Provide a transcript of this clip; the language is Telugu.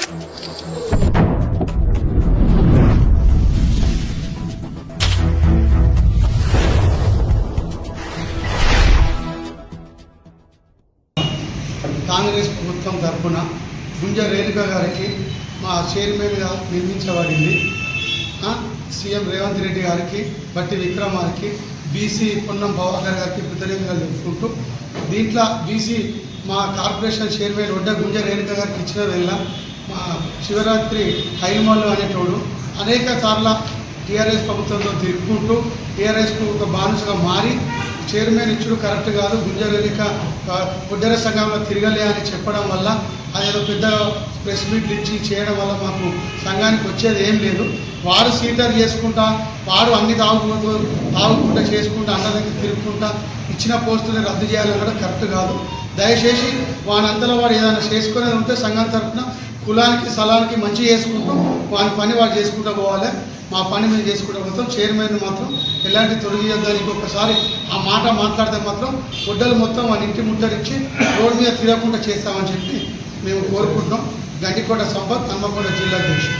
కాంగ్రెస్ ప్రభుత్వం తరఫున గుంజ రేణుక గారికి మా చైర్మన్గా నిర్మించబడింది. సీఎం రేవంత్ రెడ్డి గారికి, బట్టి విక్రమ్ గారికి, బీసీ పొన్నం ప్రభాకర్ గారికి కృతజ్ఞతలు తెలుపుకుంటూ, దీంట్లో బీసీ మా కార్పొరేషన్ చైర్మన్ ఒడ్డ గుంజ రేణుక గారికి ఇచ్చిన వెళ్ళ మా శివరాత్రి హైమల్లు అనేటోడు అనేక సార్లు టీఆర్ఎస్ ప్రభుత్వంతో తిరుగుకుంటూ టీఆర్ఎస్కు ఒక బానిసగా మారి చైర్మన్ ఇచ్చుడు కరెక్ట్ కాదు, గుంజ రేణుక ఉద్దర సంఘంలో తిరగలే అని చెప్పడం వల్ల అదేదో పెద్ద ప్రెస్ మీట్లు ఇచ్చి చేయడం వల్ల మాకు సంఘానికి వచ్చేది ఏం లేదు. వారు సీటర్ చేసుకుంటా, వారు అన్ని తాగుకుంటా చేసుకుంటా, అన్న దగ్గర తిరుగుకుంటా ఇచ్చిన పోస్టుని రద్దు చేయాలని కూడా కరెక్ట్ కాదు. దయచేసి వానంతలో వాడు ఏదైనా చేసుకునేది ఉంటే సంఘం తరఫున కులానికి స్థలానికి మంచి చేసుకుంటూ వాని పని వాడు చేసుకుంటూ పోవాలి. మా పని మేము చేసుకుంటూ పోతాం. చైర్మన్ మాత్రం ఎలాంటి తొలగియొద్దని ఇంకొకసారి ఆ మాట మాట్లాడితే మాత్రం గుడ్డలు మొత్తం వాళ్ళ ఇంటి ముట్టరించి రోడ్డు మీద తిరగకుండా చేస్తామని చెప్పి మేము కోరుకుంటున్నాం. గండికోట సంపత్, హన్మకొండ జిల్లా అధ్యక్షుడు.